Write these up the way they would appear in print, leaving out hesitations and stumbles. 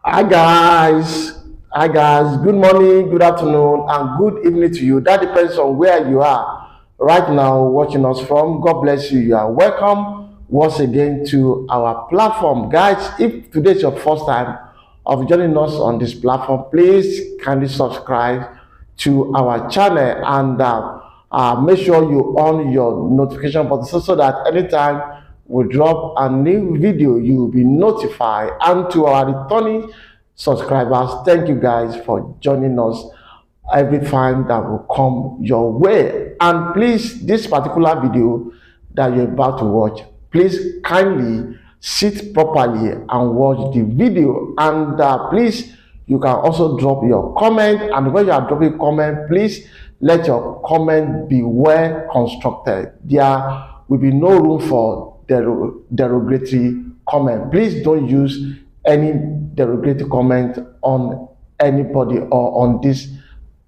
Hi guys, hi guys. Good morning, good afternoon, and good evening to you. That depends on where you are right now watching us from. God bless you. You are welcome once again to our platform, guys. If today is your first time of joining us on this platform, please kindly subscribe to our channel and make sure you on your notification button so that anytime we drop a new video, you will be notified. And to our returning subscribers, thank you guys for joining us every time that will come your way. And please, this particular video that you're about to watch, please kindly sit properly and watch the video. And please, you can also drop your comment. And when you are dropping comment, please let your comment be well constructed. There will be no room for derogatory comment. Please don't use any derogatory comment on anybody or on this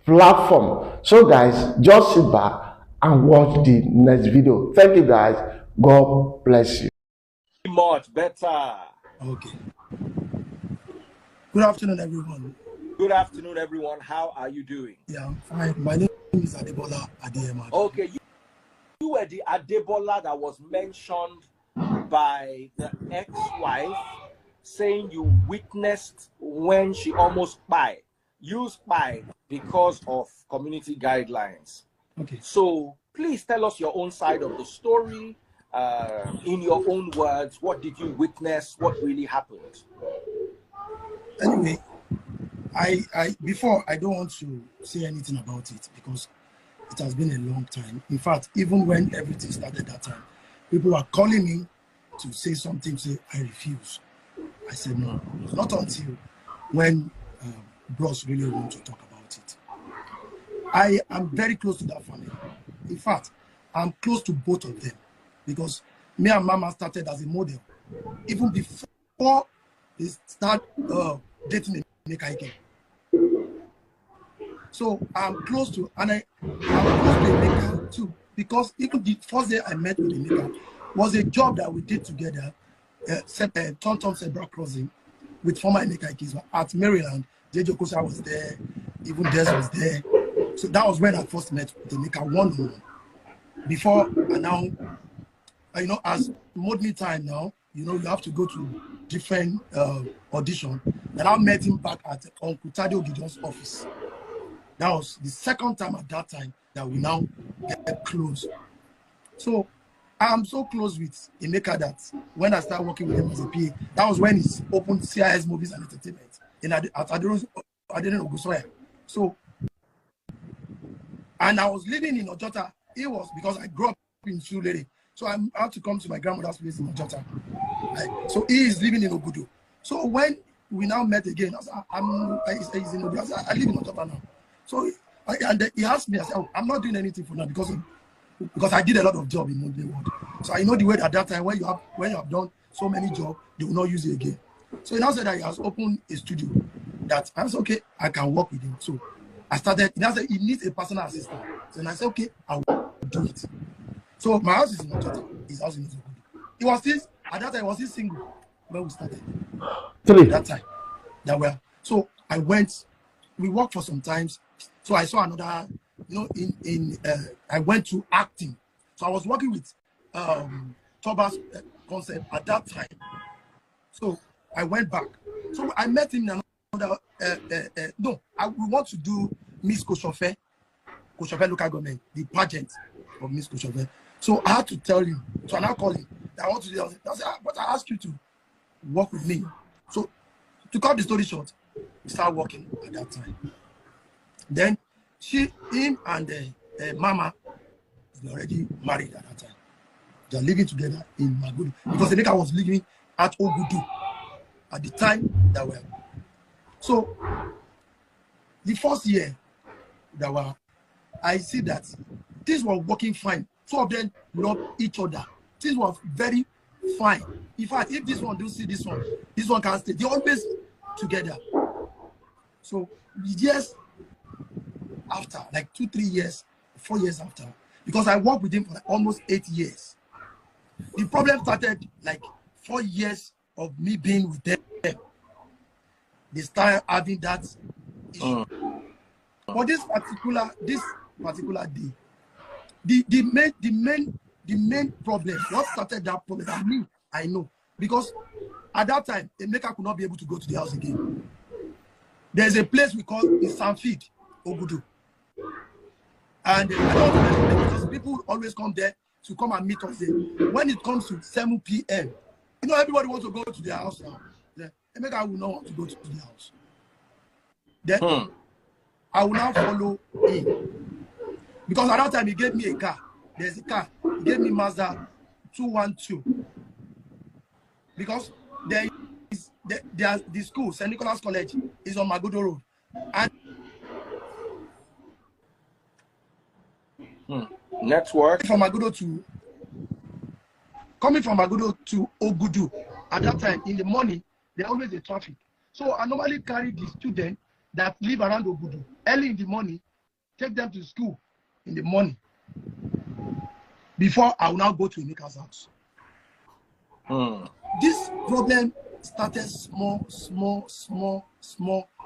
platform. So guys, just sit back and watch the next video. Thank you guys. God bless you. Much better. Okay. Good afternoon, everyone. Good afternoon, everyone. How are you doing? Yeah, I'm fine. My name is Adebola Adeyemo. Okay, you were the Adebola that was mentioned by the ex-wife, saying you witnessed when she almost spied. You spied because of community guidelines. Okay. So please tell us your own side of the story. In your own words, what did you witness? What really happened? Anyway, I don't want to say anything about it because it has been a long time. In fact, even when everything started that time, people were calling me to say something, say I refuse. I said no, not until when Bros really want to talk about it. I am very close to that family. In fact, I'm close to both of them because me and Mama started as a model even before they start dating Emeka Ike. So I'm close to, and I'm close to Emeka too, because even the first day I met with Emeka was a job that we did together, Tonton Zebra Crossing with former Emeka Ike at Maryland. Jejo Kosa was there, even Des was there. So that was when I first met with Emeka one-on-one. Before and now, as modern time now, you have to go to different audition. And I met him back at Uncle Tadio Gideon's office. That was the second time at that time that we now get close. So I'm so close with Emeka that when I started working with him as a PA, that was when he opened CIS Movies and Entertainment at Aderon Ogusoya. So, and I was living in Ojota. It was because I grew up in Sulere. So I had to come to my grandmother's place in Ojota. So he is living in Ogudu. So when we now met again, I said, he's in Ogudu. I said, I live in Ojota now. So he asked me, I said, oh, I'm not doing anything for now because I did a lot of job in Monday World. So I know the way at that time when you have done so many jobs, they will not use it again. So he now said that he has opened a studio that I said, okay, I can work with him. So I started, he now said he needs a personal assistant. So I said, okay, I will do it. So my house is in Ojota, his house is in Ogudu. He was still, at that time, he was still single when we started. At that time. So I went, we worked for some times. So I saw another, I went to acting. So I was working with Toba's concept at that time. So I went back. So I met him in another, we want to do Miss Koshofe local government, the pageant of Miss Koshofe. So I had to tell him, so I now call him, I want to do that. I said, but I asked you to work with me. So to cut the story short, we started working at that time. Then him and Mama were already married at that time. They are living together in Magudu because Emeka was living at Ogudu at the time that were. So the first year I see that things were working fine. Two of them loved each other. Things were very fine. In fact, if this one do see this one can stay. They always together. So years after, like 2-3 years, 4 years after, because I worked with him for like almost 8 years. The problem started like 4 years of me being with them. they start having that issue. For this particular day, the main problem, what started that problem, I know, because at that time, Emeka could not be able to go to the house again. There's a place we call Sanfeed, Ogudu. And I don't know because people always come there to come and meet us there. When it comes to 7 p.m., you know, everybody wants to go to their house now. Emeka will not want to go to the house. Then I will now follow him. Because at that time, he gave me a car. There's a car. He gave me Mazda 212. Because there is the school, St. Nicholas College, is on Magodo Road. And network coming from Magodo to Ogudu at that time in the morning, there's always a traffic. So I normally carry the students that live around Ogudu early in the morning, take them to school in the morning before I will now go to Emeka's house. This problem started small,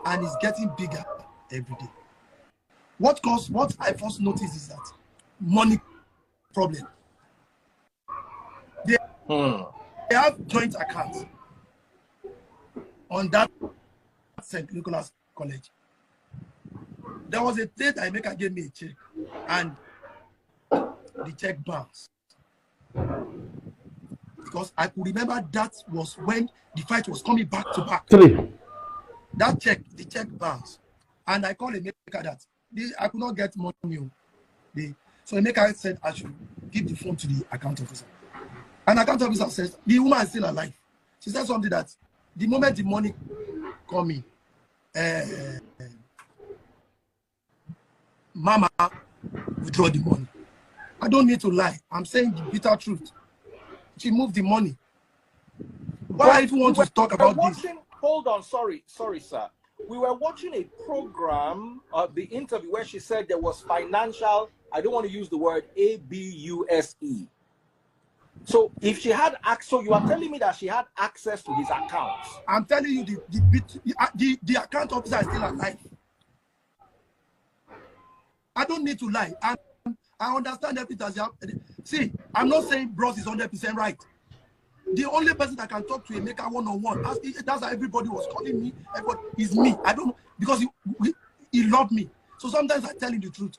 and is getting bigger every day. What I first noticed is that money problem. They have joint accounts on that St. Nicholas College. There was a day that Emeka gave me a check, and the check bounced. Because I could remember that was when the fight was coming back to back. The check bounced. And I called Emeka that I could not get money. So Emeka said I should give the phone to the account officer. And the account officer says, the woman is still alive. She said something that the moment the money come in, Mama withdraw the money. I don't need to lie. I'm saying the bitter truth. She moved the money. Why I even want to talk about this? Hold on, sorry, sir. We were watching a program, the interview where she said there was financial, I don't want to use the word ABUSE. So if she had access, so you are telling me that she had access to his accounts. I'm telling you the account officer is still alive. I don't need to lie. I understand everything. See, I'm not saying Bros is 100% right. The only person that can talk to Emeka one-on-one, that's how everybody was calling me, is me. I don't know, because he loved me. So sometimes I tell him the truth.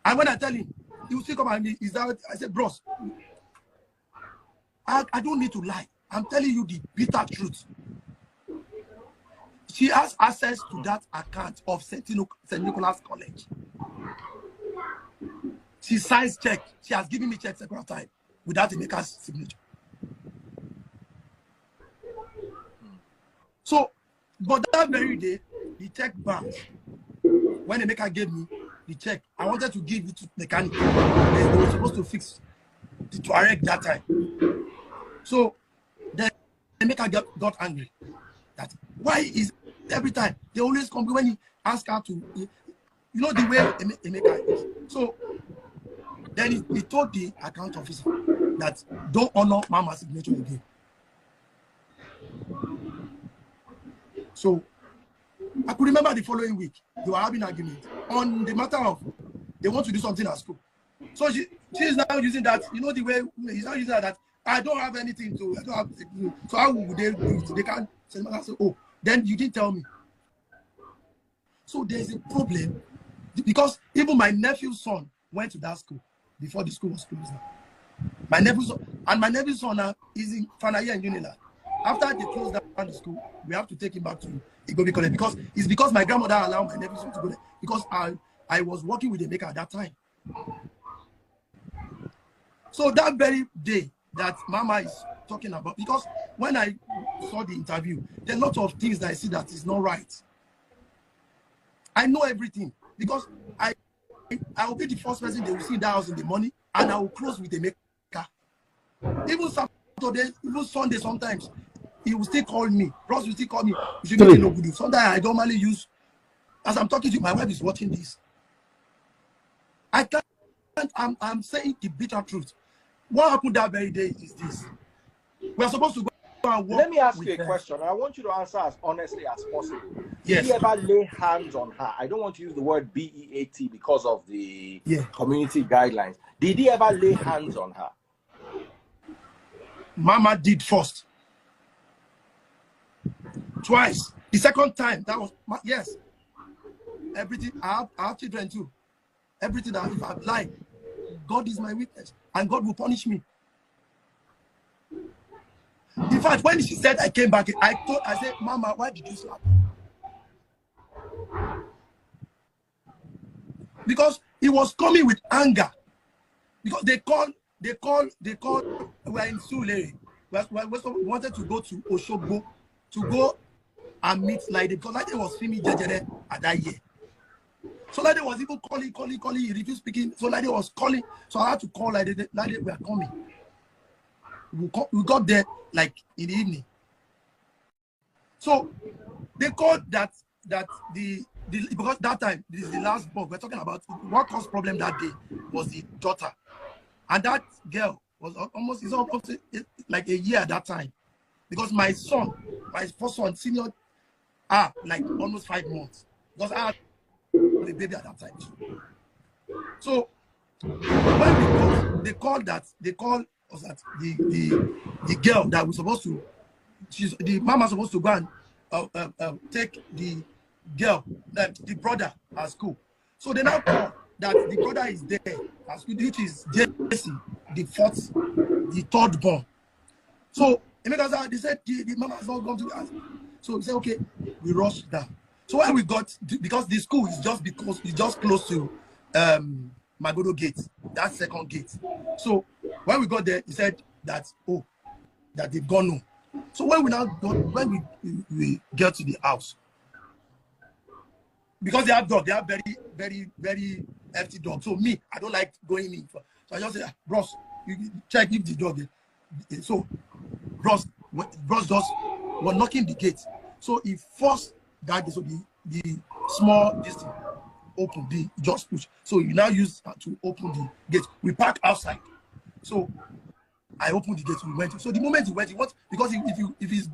And when I tell him, he will still come and me, I said, Bros, I don't need to lie. I'm telling you the bitter truth. She has access to that account of St. Nicholas College. She signs check. She has given me check several times without Emeka's signature. So, but that very day, the check bounced. When Emeka gave me the check, I wanted to give it to mechanic. They were supposed to fix the Touareg that time. So, then Emeka got angry. That why is every time they always come when he ask her to, you know the way Emeka is. So, then he told the account officer that don't honor Mama's signature again. So I could remember the following week they were having an argument on the matter of they want to do something at school. So she is now using that, you know the way he's now using that I don't have anything to, I don't have, so how would they do it? They can't say, oh, then you didn't tell me. So there's a problem because even my nephew's son went to that school before the school was closed down. My nephew's son now is in Fanaya and Unila. After they closed down the school, we have to take him back to Igobi College because my grandmother allowed my nephew's son to go there because I was working with Emeka at that time. So that very day that Mama is talking about, because when I saw the interview, there are a lot of things that I see that is not right. I know everything because I will be the first person they will see in that house in the morning, and I will close with Emeka. Even Saturday, even Sunday, sometimes he will still call me. Ross will still call me. You should get no good. Sometimes I normally use, as I'm talking to you, my wife is watching this. I can't. I'm saying the bitter truth. What happened that very day is this: we are supposed to go go and work. Let me ask with you a her. question. I want you to answer as honestly as possible. Yes. Did he ever lay hands on her? I don't want to use the word BEAT because of the community guidelines. Did he ever lay hands on her? Mama did first. Twice. The second time, that was, yes. Everything, I have children too. Everything that if I've lied, God is my witness, and God will punish me. In fact, when she said I came back, I said, Mama, why did you slap me? Because he was coming with anger. Because they called, we were in Sule. We wanted to go to Oshogbo to go and meet Laide, because Laide was filming Jejere at that year. So Laide was even calling, he refused speaking. So Laide was calling. So I had to call Laide, we are coming. We got there like in the evening. So they called that because that time, this is the last book we're talking about. What caused problem that day was the daughter. And that girl was almost like a year at that time. Because my son, my first son, senior, like almost 5 months. Because I had a baby at that time too. So when they called us that the girl that was supposed to, the mama supposed to go and take the girl, the brother at school. So they now call that the brother is there at school, which is Jesse, the third born. So Emeka, they said the mama has not gone to the house. So we said, okay, we rushed down. So when we got, because the school is just close to Magodo gate, that second gate. So when we got there, he said that that they've gone home. So when we get to the house, because they have dog, they have very, very, very hefty dog. So me, I don't like going in. So I just say, Bros, you check if the dog is. So Bros just was knocking the gate. So he forced that, so the small distance open, the just push. So you now use to open the gate. We park outside. So I opened the gate, we went. So the moment he went, because if he's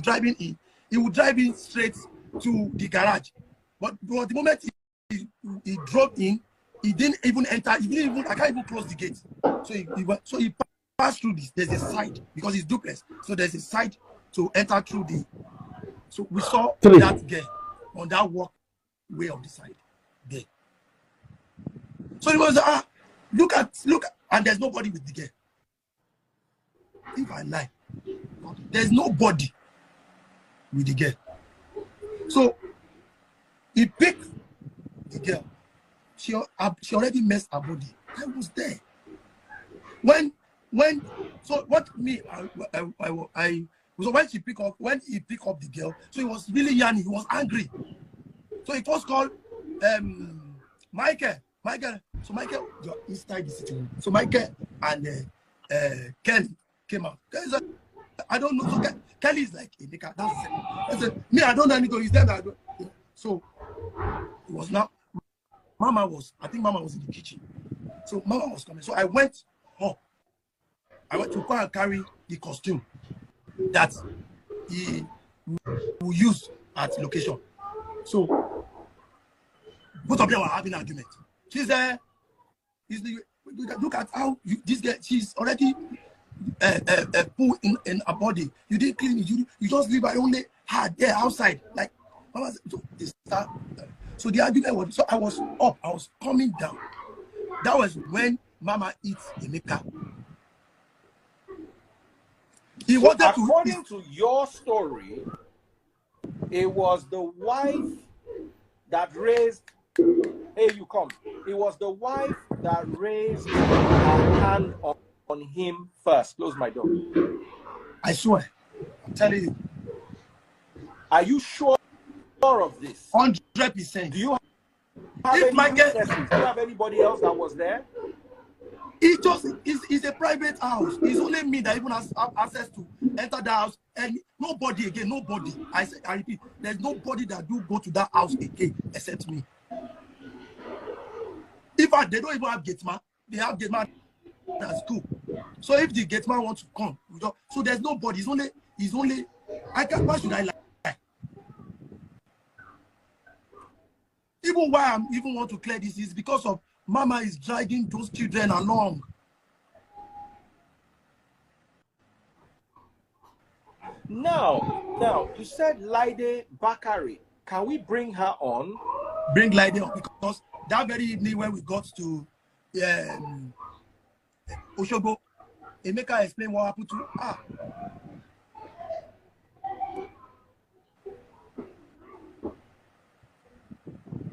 driving in, he would drive in straight to the garage. But the moment he drove in, he didn't even enter. I can't even close the gate. So he passed through this. There's a side, because it's duplex. So there's a side to enter through the. So we saw that girl on that walkway of the side there. So it was look at, and there's nobody with the girl. If I lie, there's nobody with the girl. So he picked the girl. She already messed her body. I was there. So when he picked up the girl, so he was really yanny, he was angry. So he first called Michael. So Michael, you're inside the situation. So Michael and Kelly came out. I don't know. So Kelly is like, Emeka, that's it. I said, me, I don't know anything. He said, I don't. So it was now. I think Mama was in the kitchen. So Mama was coming. So I went home. I went to go and carry the costume that he will use at location. So both of them were having an argument. She's there. Look at how this girl, she's already poo in her body. You didn't clean it. You just leave her only her there outside. Like Mama said, so the argument was, so I was up, I was coming down. That was when Mama eats Emeka. According to your story, it was the wife that raised. Hey, you come. It was the wife that raised her hand on him first. Close my door. I swear. I'm telling you. Are you sure of this? 100%. Do you have anybody else that was there? It's a private house. It's only me that even has access to enter the house. And nobody again, nobody. I repeat, there's nobody that do go to that house again except me. In fact, they don't even have gate man. They have gate man at school. So if the gate man wants to come, so there's nobody. It's only It's only, why should I lie? Even why I'm even want to clear this is because of Mama is dragging those children along. Now, you said Laide Bakare. Can we bring her on? Bring Laide on, because that very evening when we got to Oshogo, Emeka explained what happened to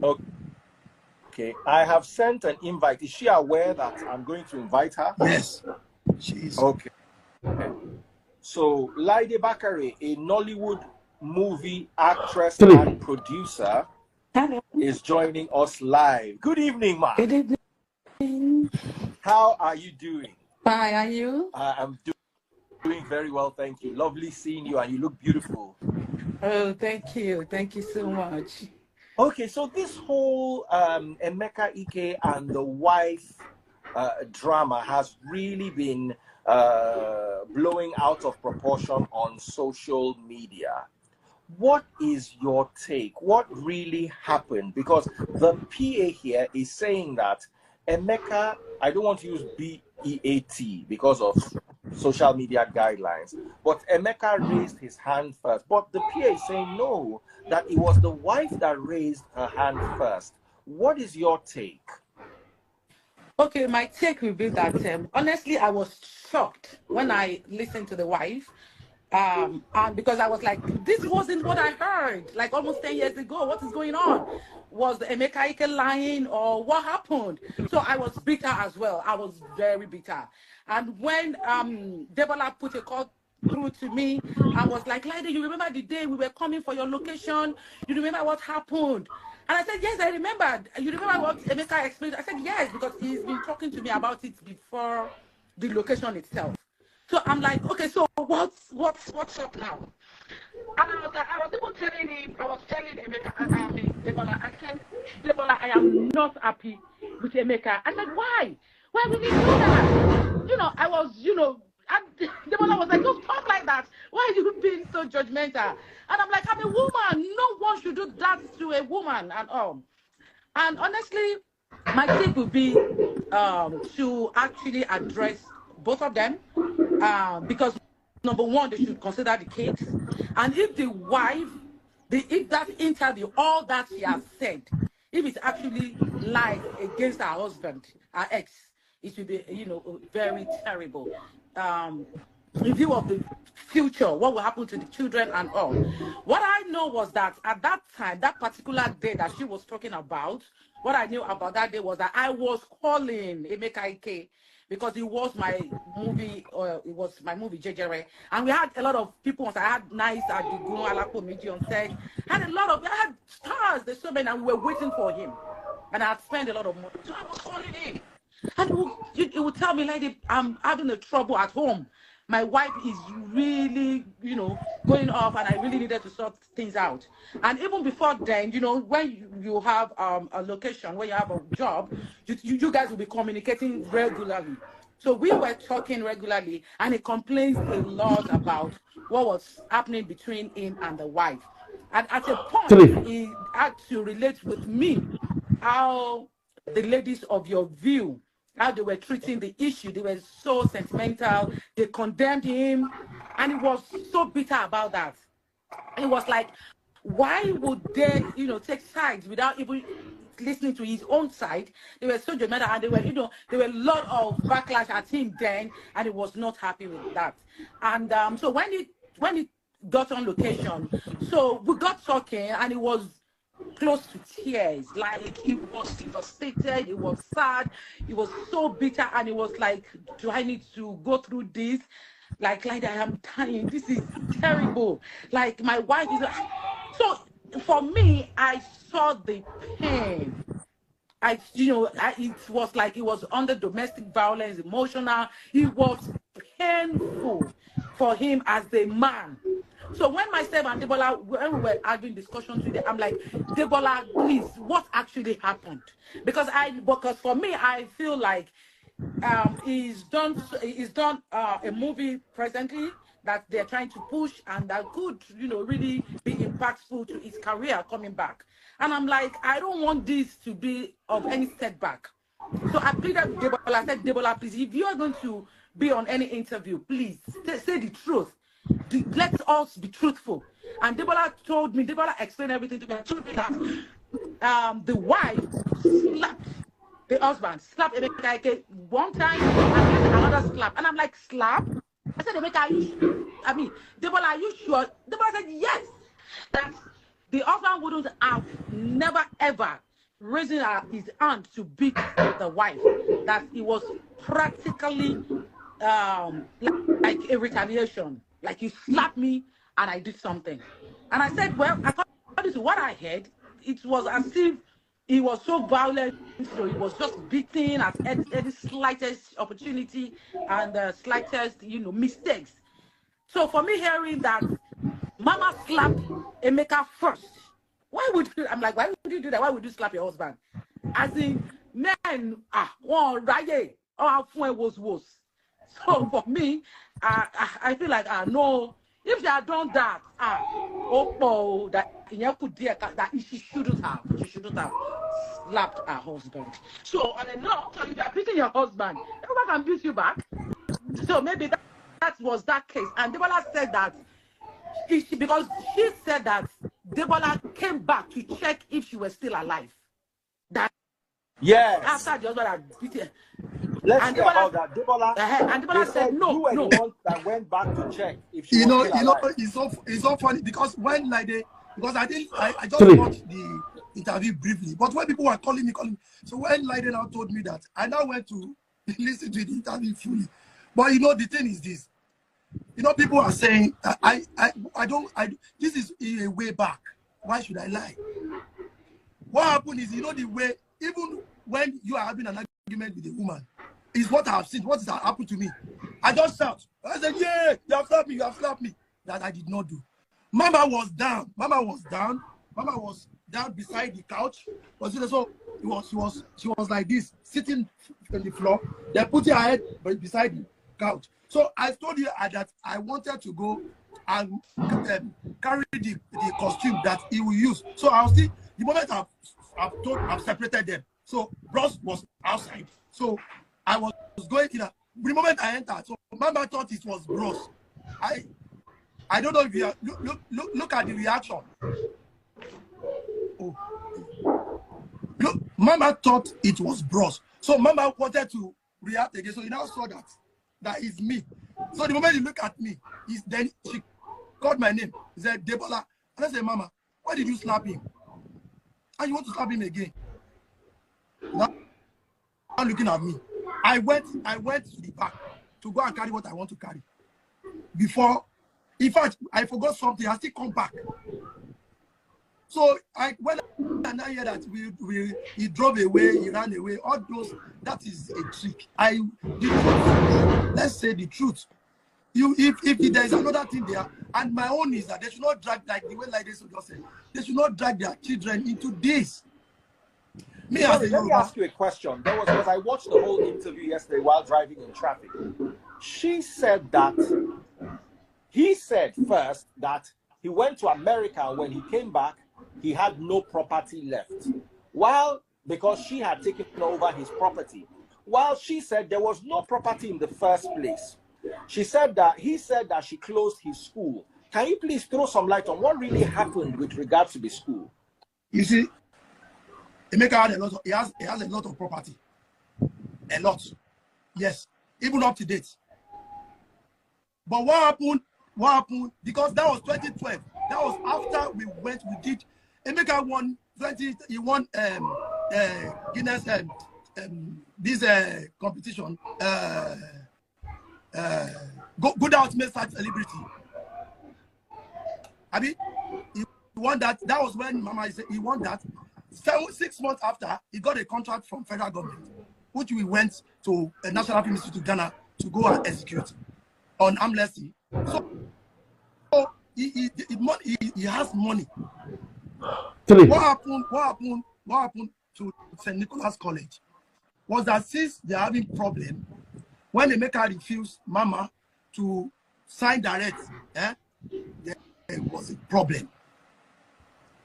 Okay, I have sent an invite. Is she aware that I'm going to invite her? Yes, she is. Okay. So, Laide Bakare, a Nollywood movie actress and producer, is joining us live. Good evening, ma. Good evening. How are you doing? Fine, are you? I'm doing very well, thank you. Lovely seeing you, and you look beautiful. Oh, thank you. Thank you so much. Okay, so this whole Emeka Ike and the wife drama has really been blowing out of proportion on social media. What is your take? What really happened? Because the PA here is saying that Emeka, I don't want to use BEAT because of social media guidelines, but Emeka raised his hand first. But the PA is saying no, that it was the wife that raised her hand first. What is your take? Okay, my take will be that honestly, I was shocked when I listened to the wife. And because I was like, this wasn't what I heard like almost 10 years ago. What is going on? Was Emeka Ike lying or what happened? So I was bitter as well. I was very bitter. And when Debola put a call through to me and was like, Laide, you remember the day we were coming for your location? You remember what happened? And I said, yes, I remember. You remember what Emeka explained? I said, yes, because he's been talking to me about it before the location itself. So I'm like, okay, so what's up now? And I was even telling him, I was telling Emeka, Debola, I said, Debola, I am not happy with Emeka. I said, why? Why would he do that? I was, and Debola was like, don't talk like that. Why are you being so judgmental? And I'm like, I'm a woman. No one should do that to a woman and all. And honestly, my take would be to actually address both of them, because number one, they should consider the kids, and if the wife, if that interview, all that she has said, if it's actually lies against her husband, her ex, it will be very terrible. In view of the future, what will happen to the children and all. What I know was that at that time, that particular day that she was talking about, what I knew about that day was that I was calling Emeka Ike because it was my movie, Jejere. And we had a lot of people on set. I had Nice Adigun, Alapo Miji on set. I had stars, there's so many, and we were waiting for him. And I had spent a lot of money. So I was calling him. And he would tell me, lady, I'm having a trouble at home. My wife is really, going off, and I really needed to sort things out. And even before then, when you have a location, when you have a job, you guys will be communicating regularly. So we were talking regularly, and he complains a lot about what was happening between him and the wife. And at a point, he had to relate with me how the ladies of your view, how they were treating the issue. They were so sentimental. They condemned him. And he was so bitter about that. It was like, why would they, take sides without even listening to his own side? They were so dramatic, and there were a lot of backlash at him then, and he was not happy with that. And so when he got on location, so we got talking, and it was close to tears. Like, he was devastated, he was sad, he was so bitter, and he was like, do I need to go through this? Like I am dying. This is terrible. Like, my wife is so for me, I saw the pain. It was like it was under domestic violence, emotional. It was painful for him as a man. So when myself and Debola, when we were having discussions today, I'm like, Debola, please, what actually happened? Because for me, I feel like he's done a movie presently that they're trying to push and that could, really be impactful to his career coming back. And I'm like, I don't want this to be of any setback. So I pleaded with Debola. I said, Debola, please, if you are going to be on any interview, please say the truth. Let us be truthful. And Debola explained everything to me. And told me that the wife slapped the husband, slapped Emeka Ike one time and later another slap. And I'm like, slap? I said, Emeka, Debola, are you sure? Debola said, yes. That the husband wouldn't have never ever raising his hand to beat the wife. That it was practically like a retaliation. Like you slapped me and I did something. And I said, well, according to what I heard, it was as if he was so violent, so he was just beating at any slightest opportunity and slightest, mistakes. So for me hearing that Mama slapped Emeka first, why would you do that? Why would you slap your husband? As in, men, raye, was. So for me, I feel like, no, if they had done that, that she shouldn't have slapped her husband. So, and no, if you're beating your husband, everyone can beat you back. So maybe that was that case. And Debola said that, because she said that Debola came back to check if she was still alive. That yes. After the husband had beaten her. Let's hear about that. Debola, and Debola said no. You were the one that went back to check if she was still alive. It's so funny because when Laide, because I just watched the interview briefly, but when people were calling me, so when Laide now told me that, I now went to listen to the interview fully. But the thing is this. People are saying this is a way back. Why should I lie? What happened is, the way, even when you are having an argument with a woman, is what I have seen, what has happened to me. I just shout. I said, yeah, you have slapped me. That I did not do. Mama was down. Mama was down beside the couch. So she was like this, sitting on the floor. They put her head beside the couch. So I told you that I wanted to go and carry the costume that he will use. So I'll see the moment I've separated them. So Bros was outside. So I was going in. The moment I entered, so Mama thought it was Bros. I don't know if you look at the reaction. Oh, look, Mama thought it was Bros. So Mama wanted to react again. So he now saw that is me. So the moment you look at me, then she called my name. She said, Debola. And I said, Mama, why did you slap him? And you want to slap him again? Now looking at me. I went to the back to go and carry what I want to carry. Before, in fact, I forgot something. I still come back. So when I hear that he drove away, he ran away, all those, that is a trick. Let's say the truth. If there is another thing there, and my own is that they should not drag, like the way Laide just said, they should not drag their children into this. Let me ask you a question. Because I watched the whole interview yesterday while driving in traffic. She said that he said first that he went to America, and when he came back, he had no property left. Because she had taken over his property. While she said there was no property in the first place. He said that she closed his school. Can you please throw some light on what really happened with regards to the school? You see, Emeka has a lot of property. A lot. Yes. Even up to date. But what happened? Because that was 2012. That was after we did. Emeka won Guinness this competition. Good Ultimate Search Celebrity. I mean, he won that. That was when Mama said he won that. 6 months after, he got a contract from federal government, which we went to a National Film Institute Ghana to go and execute on amnesty. So he has money. What happened to St. Nicholas College was that since they're having problem, when Emeka refused Mama to sign direct, there was a problem.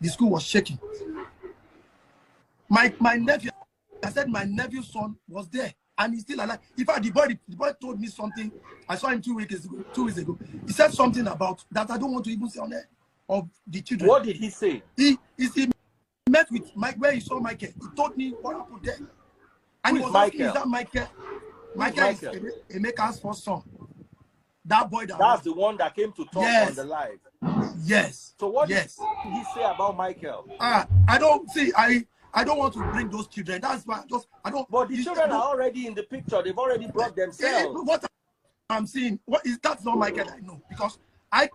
The school was shaking. My nephew, I said my nephew's son was there and he's still alive. In fact, the boy told me something. I saw him 2 weeks ago. He said something about that I don't want to even say on there of the children. What did he say? He met with Mike where he saw Michael. He told me what happened there. And he was asking, is that Michael? Michael is Emeka's first son. That boy that's the one that came to talk on the live. Yes. So what did he say about Michael? I don't want to bring those children. That's why I don't. But the children are already in the picture. They've already brought themselves. What I'm seeing, that's not Michael I know, because I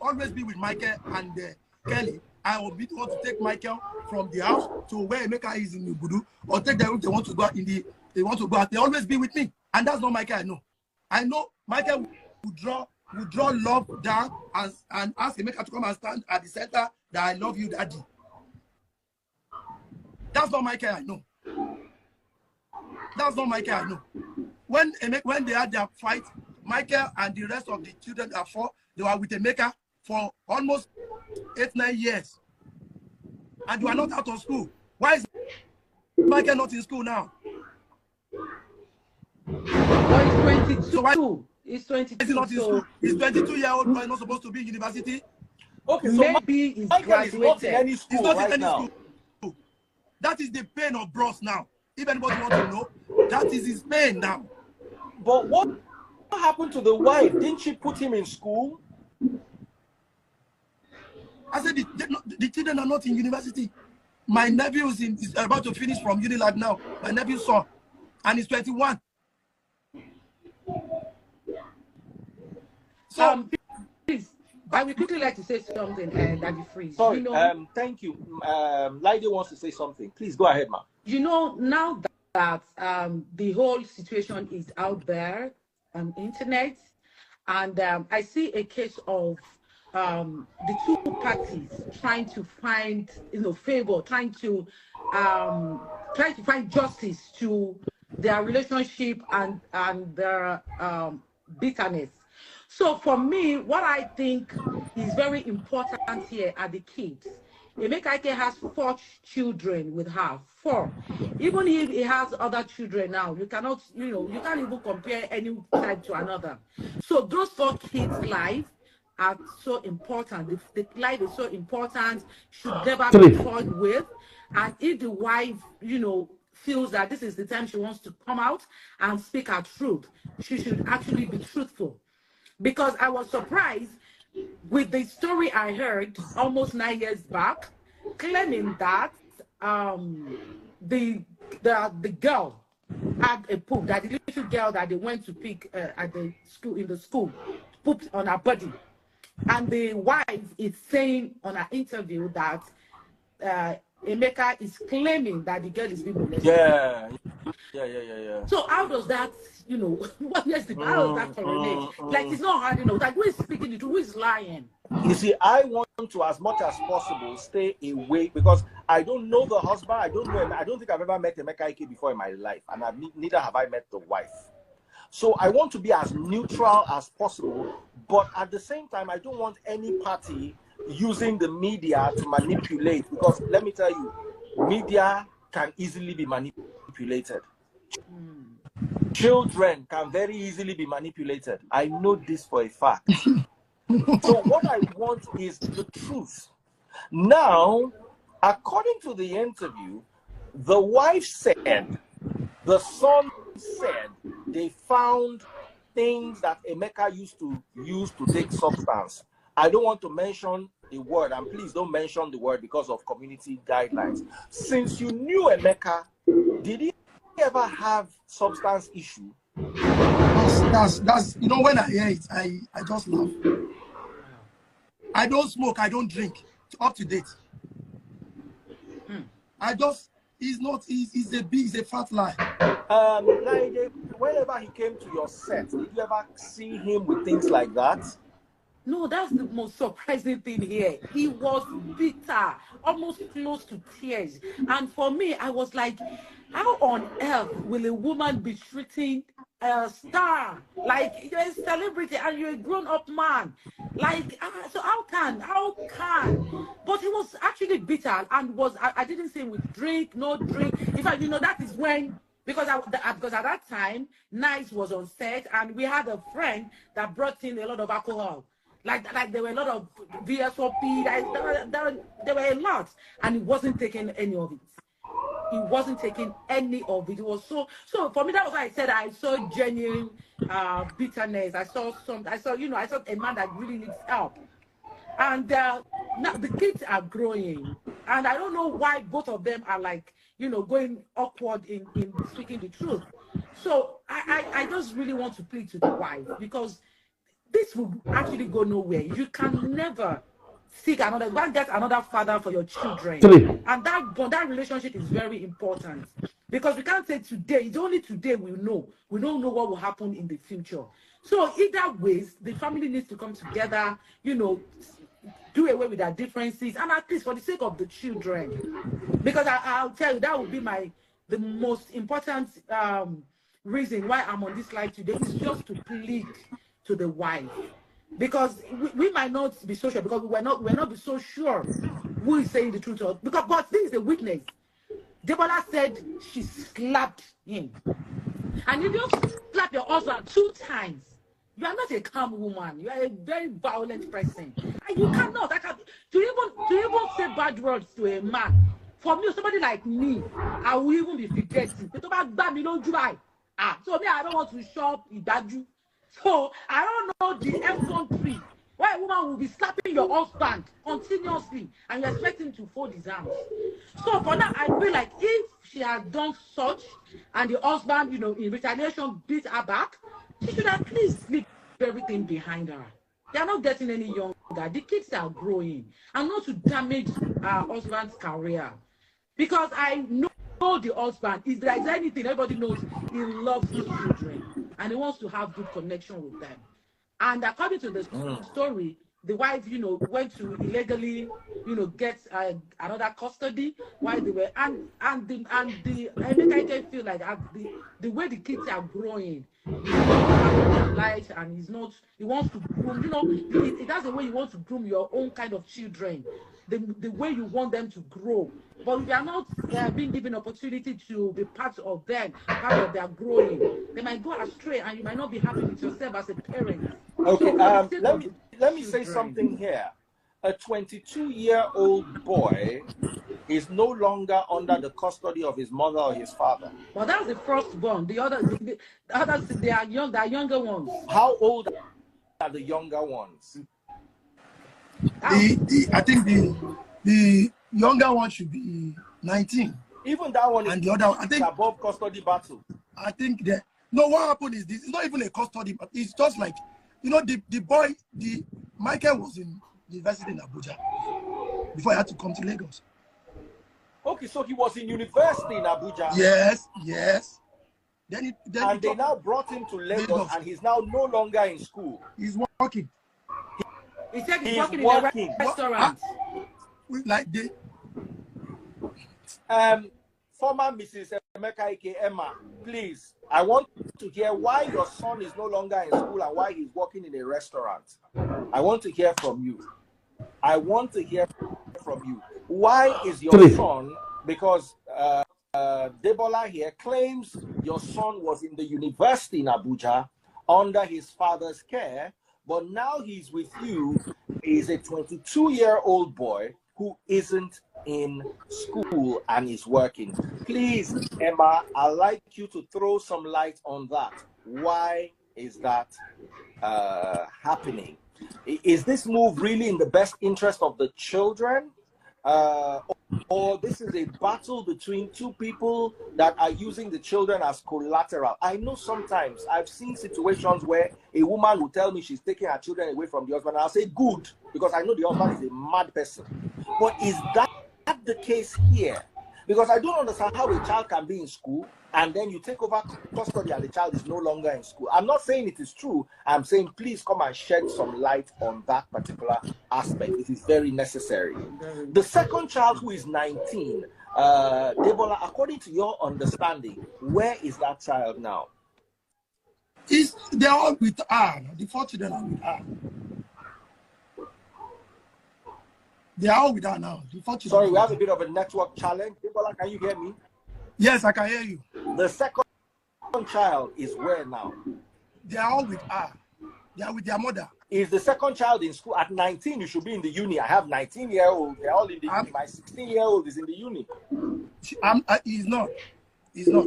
always be with Michael and Kelly. I will be the one to take Michael from the house to where Emeka is in Ubudu, or take them if they want to go out They always be with me, and that's not Michael I know. I know Michael would draw love down and ask Emeka to come and stand at the center that I love you, Daddy. That's not Michael I know. That's not Michael I know. When they had their fight, Michael and the rest of the children that fought, they were with Emeka for almost 8-9 years. And you are not out of school. Why is Michael not in school now? Well, he's 22. So he's 22. Is he not in school? He's 22-year-old boy, not supposed to be in university. Okay, so maybe he's Michael is not in any school. He's not right in any now. school. That is the pain of bros now. If anybody wants to know, that is his pain now. But what happened to the wife? Didn't she put him in school? I said the children are not in university. My nephew is about to finish from Unilab now. My nephew's son, and he's 21. So, please, I would quickly like to say something, Daddy Freeze. Sorry, you know, thank you. Laide wants to say something. Please go ahead, ma'am. You know, now that the whole situation is out there on internet, and I see a case of the two parties trying to find, favor, trying to find justice to their relationship and their bitterness. So for me, what I think is very important here are the kids. Emeka Ike has 4 children with her. 4. Even if he has other children now, you cannot, you can't even compare any type to another. So those 4 kids' life are so important. The life is so important, should never be toyed with. And if the wife, feels that this is the time she wants to come out and speak her truth, she should actually be truthful. Because I was surprised with the story I heard almost 9 years back, claiming that the girl had a poop, that the little girl that they went to pick at the school pooped on her body. And the wife is saying on an interview that Emeka is claiming that the girl is being molested. Yeah. So how does that, how does that correlate? Like, it's not hard, like, who is speaking the truth, who is lying? You see, I want to, as much as possible, stay away, because I don't know the husband, I don't know him. I don't think I've ever met Emeka Ike before in my life, and neither have I met the wife. So I want to be as neutral as possible, but at the same time, I don't want any party using the media to manipulate, because let me tell you, media can easily be manipulated. Children can very easily be manipulated. I know this for a fact. So what I want is the truth. Now, according to the interview, the wife said, the son said, they found things that Emeka used to use to take substance. I don't want to mention a word, and please don't mention the word because of community guidelines. Since you knew Emeka, did he ever have substance issue? That's when I hear it, I just laugh. I don't smoke, I don't drink. Up to date. He's a fat lie. Laide, whenever he came to your set, did you ever see him with things like that? No, that's the most surprising thing here. He was bitter, almost close to tears. And for me, I was like, how on earth will a woman be treating a star, like you're a celebrity and you're a grown-up man. Like, so how can? But he was actually bitter and I didn't say with drink, no drink. In fact, that is when, because because at that time, Nice was on set and we had a friend that brought in a lot of alcohol. Like there were a lot of VSOP, there were a lot, and he wasn't taking any of it. He wasn't taking any of it. It was so for me, that was why I said I saw genuine bitterness. I saw a man that really needs help. And now the kids are growing. And I don't know why both of them are like, going awkward in speaking the truth. So I just really want to plead to the wife, because this will actually go nowhere. You can never get another father for your children. Three. And that relationship is very important, because we can't say today, it's only today we know. We don't know what will happen in the future. So either ways, the family needs to come together, do away with their differences, and at least for the sake of the children. Because I'll tell you, that would be the most important reason why I'm on this live today, is just to plead to the wife, because we might not be so sure, because we're not be so sure who is saying the truth, because but this is a witness. Debola said she slapped him, and if you slap your husband 2 times, you are not a calm woman. You are a very violent person, and you cannot. To even say bad words to a man. For me, somebody like me, I will even be forgetting. So me, I don't want to shop Idaju. So I don't know the F13 why a woman will be slapping your husband continuously and you expect him to fold his arms. So for now, I feel like if she has done such and the husband, in retaliation beat her back, she should at least leave everything behind her. They are not getting any younger. The kids are growing, and not to damage her husband's career. Because I know the husband, if there is anything, everybody knows he loves his children and he wants to have good connection with them. And according to the story, the wife, went to illegally, get another custody while they were, and the Emeka Ike feel like the way the kids are growing, he's not having their lives, and he wants to groom, that's the way you want to groom your own kind of children, the way you want them to grow. But if you are not being given opportunity to be part of them, part of their growing, they might go astray, and you might not be happy with yourself as a parent. Okay, So let me say something here. A 22-year-old boy is no longer under the custody of his mother or his father. Well, that's the firstborn. The others, they are young. They are younger ones. How old are the younger ones? I think the younger one should be 19. Even that one is, and the other one, I think, above custody battle. I think what happened is this. It's not even a custody, but it's just like, the boy, Michael was in university in Abuja before he had to come to Lagos. Okay, so he was in university in Abuja. Yes. Then they now brought him to Lagos, and he's now no longer in school. He's working. He said he's working in a restaurant. Former Mrs. Emeka Ike Emma, please, I want to hear why your son is no longer in school and why he's working in a restaurant. I want to hear from you. Why is your son, because Debola here claims your son was in the university in Abuja under his father's care, but now he's with you. He's a 22-year-old boy who isn't in school and is working. Please, Emma, I'd like you to throw some light on that. Why is that happening? Is this move really in the best interest of the children? Or this is a battle between two people that are using the children as collateral? I know sometimes I've seen situations where a woman will tell me she's taking her children away from the husband, and I'll say good, because I know the husband is a mad person. But is that the case here? Because I don't understand how a child can be in school and then you take over custody and the child is no longer in school. I'm not saying it is true. I'm saying please come and shed some light on that particular aspect. It is very necessary. The second child, who is 19, Debola, according to your understanding, where is that child now? They're all with her. The 4 children are with her. They are all with her now. The 4 children. Sorry, we have a bit of a network challenge. Debola, can you hear me? Yes, I can hear you. The second child is where now? They are all with her. They are with their mother. Is the second child in school? At 19, you should be in the uni. I have 19-year-olds. They're all in the uni. My 16-year-old is in the uni. He's not. He's not.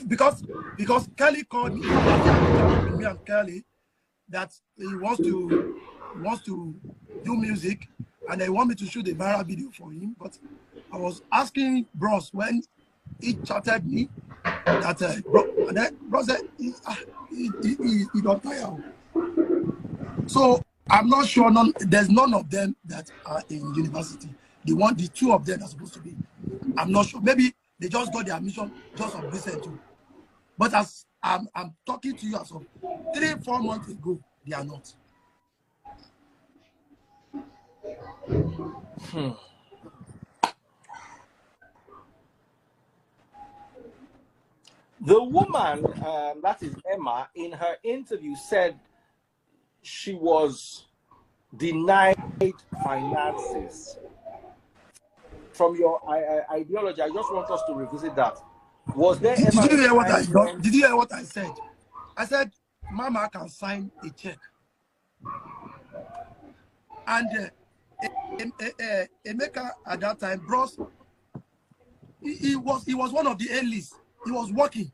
Because Kelly called me. He was me and Kelly that he wants to do music, and they want me to shoot a viral video for him. But I was asking Bros when he chatted me that bro said he got tired. So I'm not sure. There's none of them that are in university. The 2 of them are supposed to be. I'm not sure. Maybe they just got their admission just of recent too. But as I'm talking to you as of 3-4 months ago, they are not. The woman, that is Emma, in her interview said she was denied finances. From your ideology, I just want us to revisit that. Was there ever? Did you hear what I got? Did you hear what I said? I said, Mama can sign a check. And Emeka at that time, Bros, he was one of the A-list. He was working.